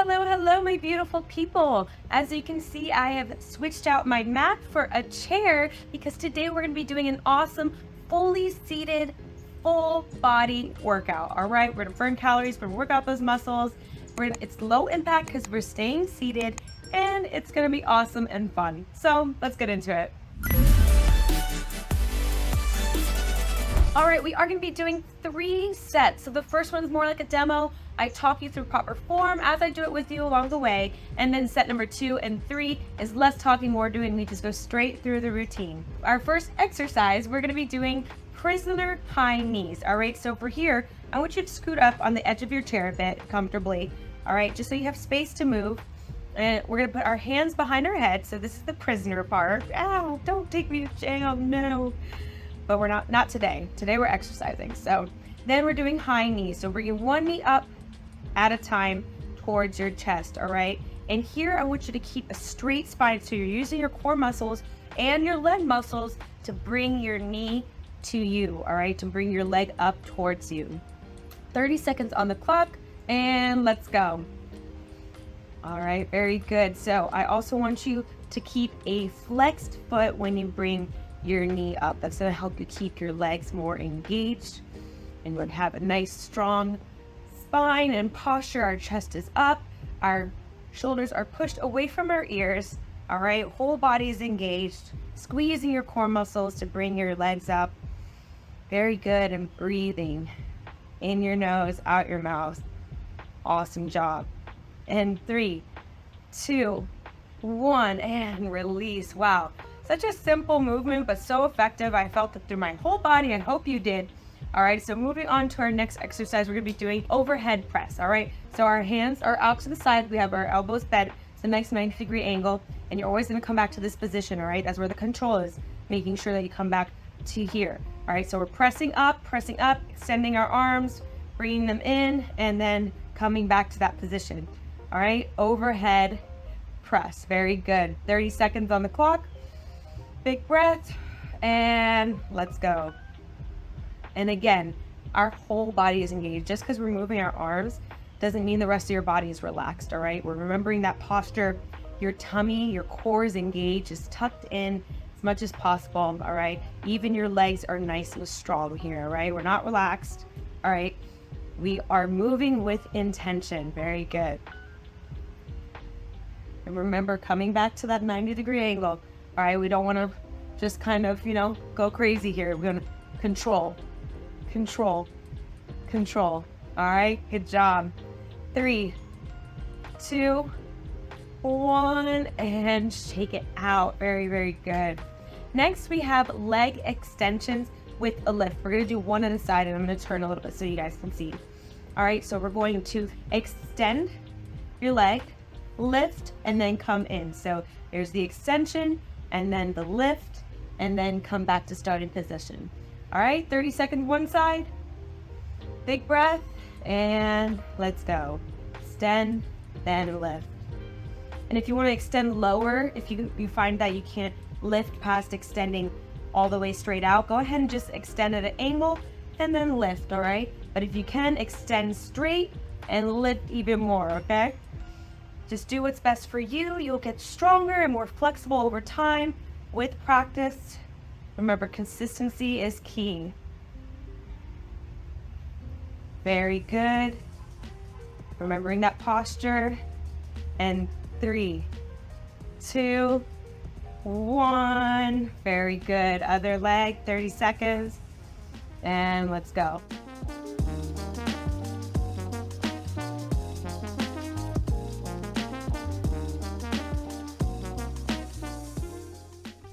Hello, hello, my beautiful people. As you can see, I have switched out my mat for a chair because today we're going to be doing an awesome, fully seated, full body workout. All right, we're going to burn calories, we're going to work out those muscles. It's low impact because we're staying seated, and it's going to be awesome and fun. So let's get into it. All right, we are going to be doing 3 sets. So the first one is more like a demo. I talk you through proper form as I do it with you along the way. And then set number 2 and 3 is less talking, more doing. We just go straight through the routine. Our first exercise, we're going to be doing prisoner high knees. All right, so for here, I want you to scoot up on the edge of your chair a bit comfortably. All right, just so you have space to move. And we're going to put our hands behind our head. So this is the prisoner part. Ow, don't take me to jail, no. But we're not today. Today we're exercising. So then we're doing high knees. So bringing one knee up at a time towards your chest, all right? And here I want you to keep a straight spine. So you're using your core muscles and your leg muscles to bring your knee to you, all right? To bring your leg up towards you. 30 seconds on the clock, and let's go. All right, very good. So I also want you to keep a flexed foot when you bring your knee up. That's going to help you keep your legs more engaged, and we'll have a nice strong spine and posture. Our chest is up, our shoulders are pushed away from our ears. All right, whole body is engaged, squeezing your core muscles to bring your legs up. Very good. And breathing in your nose, out your mouth. Awesome job. And 3, 2, 1, and release. Wow. Such a simple movement, but so effective. I felt it through my whole body. I hope you did. All right, so moving on to our next exercise, we're gonna be doing overhead press, all right? So our hands are out to the side. We have our elbows bent. It's a nice 90-degree angle, and you're always gonna come back to this position, all right? That's where the control is, making sure that you come back to here. All right, so we're pressing up, extending our arms, bringing them in, and then coming back to that position. All right, overhead press, very good. 30 seconds on the clock. Big breath, and let's go. And again, our whole body is engaged. Just because we're moving our arms doesn't mean the rest of your body is relaxed, all right? We're remembering that posture. Your tummy, your core is engaged, is tucked in as much as possible, all right? Even your legs are nice and strong here, all right? We're not relaxed, all right? We are moving with intention. Very good. And remember, coming back to that 90-degree angle. All right, we don't want to just kind of, go crazy here. We're going to control. All right, good job. 3, 2, 1, and shake it out. Very, very good. Next, we have leg extensions with a lift. We're going to do one at a side, and I'm going to turn a little bit so you guys can see. All right, so we're going to extend your leg, lift, and then come in. So there's the extension, and then the lift, and then come back to starting position. All right, 30 seconds one side. Big breath, and let's go. Extend, then lift. And if you want to extend lower, if you find that you can't lift past extending all the way straight out, go ahead and just extend at an angle and then lift, all right? But if you can, extend straight and lift even more, okay? Just do what's best for you. You'll get stronger and more flexible over time with practice. Remember, consistency is key. Very good. Remembering that posture. And 3, 2, 1. Very good. Other leg, 30 seconds. And let's go.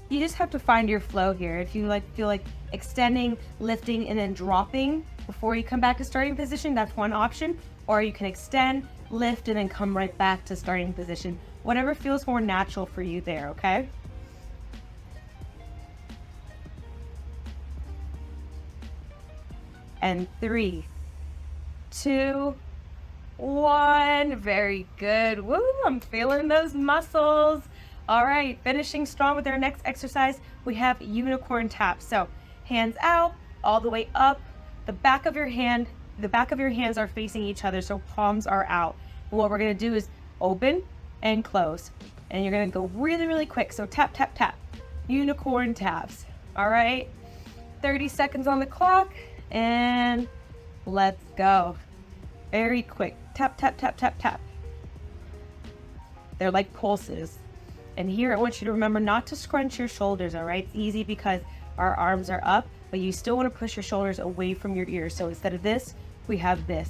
You just have to find your flow here. If you feel like extending, lifting, and then dropping before you come back to starting position, that's one option. Or you can extend, lift, and then come right back to starting position. Whatever feels more natural for you there, okay? And 3, 2, 1. Very good. Woo, I'm feeling those muscles. All right, finishing strong with our next exercise, we have unicorn taps. So hands out, all the way up, the back of your hands are facing each other, so palms are out. What we're gonna do is open and close. And you're gonna go really, really quick. So tap, tap, tap, unicorn taps. All right, 30 seconds on the clock and let's go. Very quick, tap, tap, tap, tap, tap. They're like pulses. And here I want you to remember not to scrunch your shoulders, all right? It's easy because our arms are up, but you still want to push your shoulders away from your ears. So instead of this, we have this.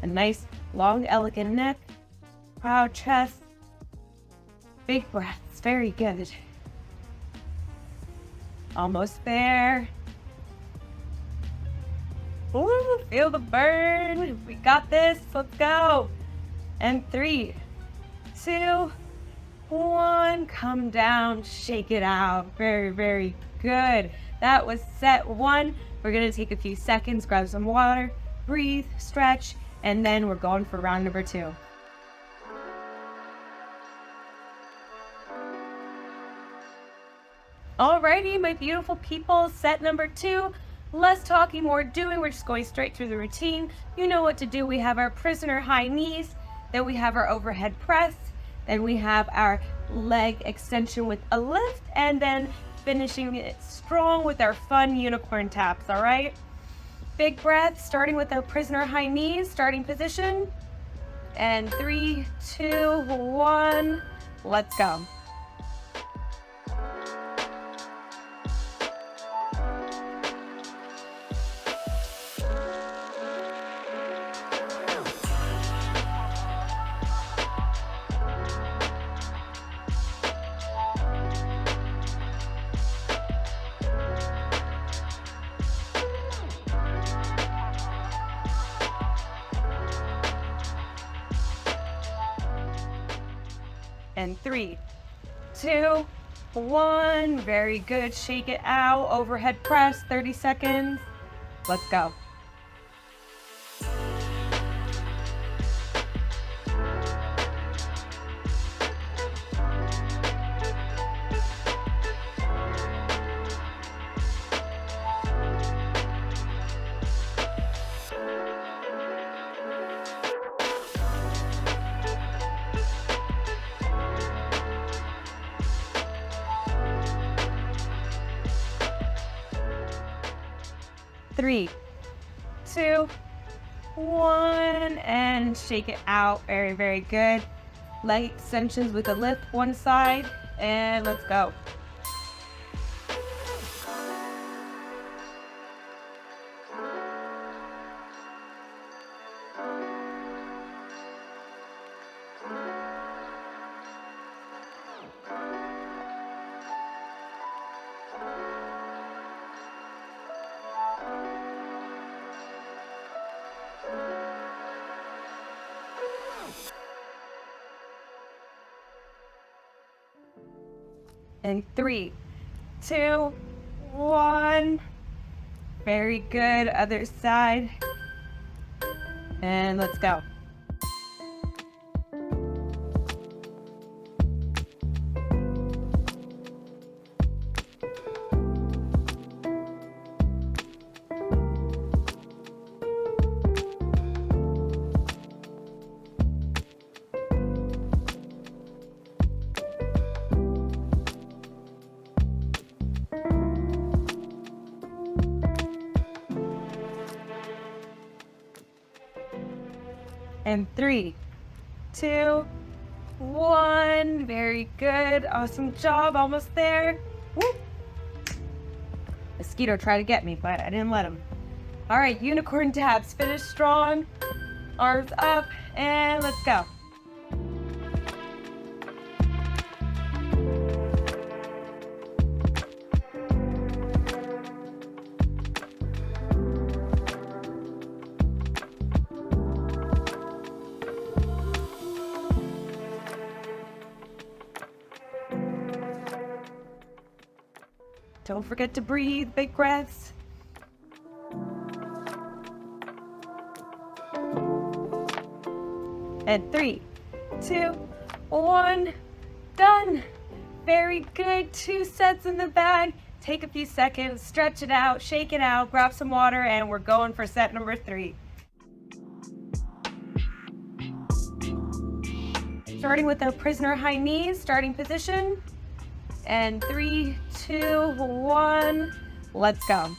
A nice, long, elegant neck, proud chest, big breaths. Very good. Almost there. Ooh, feel the burn. We got this. Let's go. And 3, 2, 1. Come down, shake it out. Very, very good. That was set 1. We're going to take a few seconds, grab some water, breathe, stretch, and then we're going for round number 2. Alrighty, my beautiful people, set number 2. Less talking, more doing. We're just going straight through the routine. You know what to do. We have our prisoner high knees, then we have our overhead press, then we have our leg extension with a lift, and then finishing it strong with our fun unicorn taps, all right? Big breath, starting with our prisoner high knees, starting position. And 3, 2, 1, let's go. And 3, 2, 1. Very good. Shake it out. Overhead press, 30 seconds. Let's go. Three, 2, 1, and shake it out. Very, very good. Leg extensions with a lift one side, and let's go. And 3, 2, 1. Very good. Other side. And let's go. And 3, 2, 1. Very good. Awesome job. Almost there. Woo. Mosquito tried to get me, but I didn't let him. All right, unicorn taps. Finish strong. Arms up, and let's go. Don't forget to breathe, big breaths. And 3, 2, 1, done. Very good. 2 sets in the bag. Take a few seconds, stretch it out, shake it out, grab some water, and we're going for set number 3. starting with our prisoner high knees, starting position. And 3, 2, 1, let's go.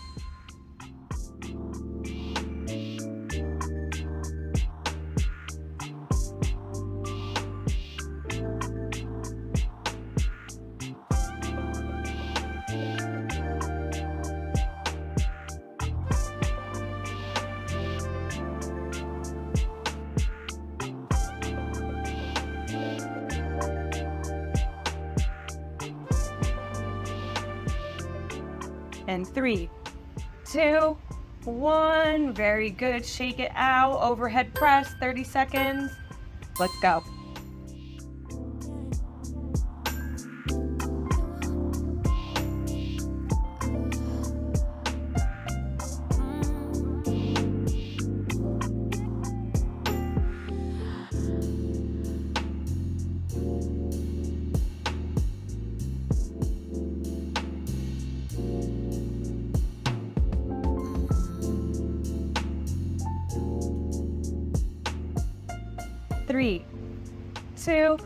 And 3, 2, 1, very good. Shake it out, overhead press, 30 seconds. Let's go. Three, 2,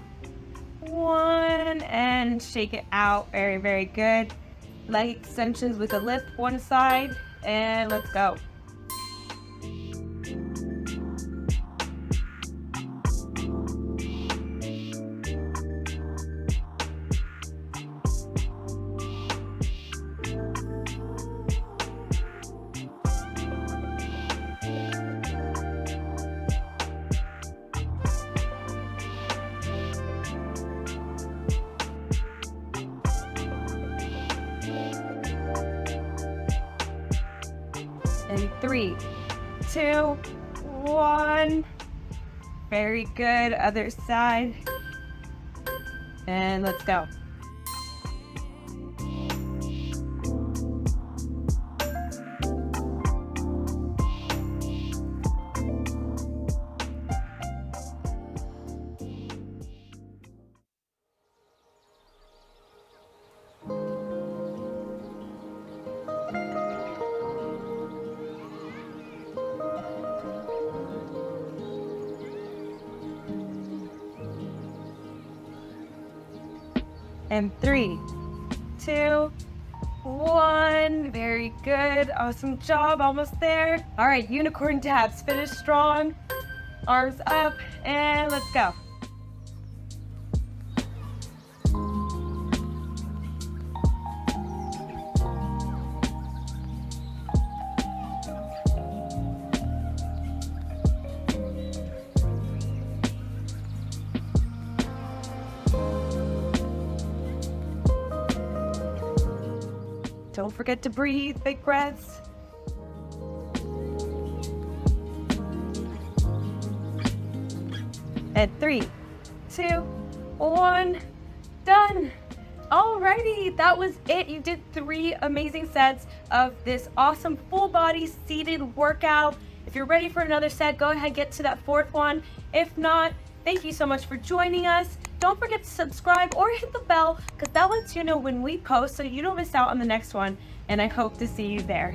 1, and shake it out. Very, very good. Leg extensions with a lift one side, and let's go. And 3, 2, 1. Very good. Other side. And let's go. And 3, 2, 1. Very good. Awesome job. Almost there. All right, unicorn taps. Finish strong. Arms up, and let's go. Don't forget to breathe, big breaths. And 3, 2, 1, done. Alrighty, that was it. You did 3 amazing sets of this awesome full body seated workout. If you're ready for another set, go ahead and get to that 4th one. If not, thank you so much for joining us. Don't forget to subscribe or hit the bell because that lets you know when we post so you don't miss out on the next one. And I hope to see you there.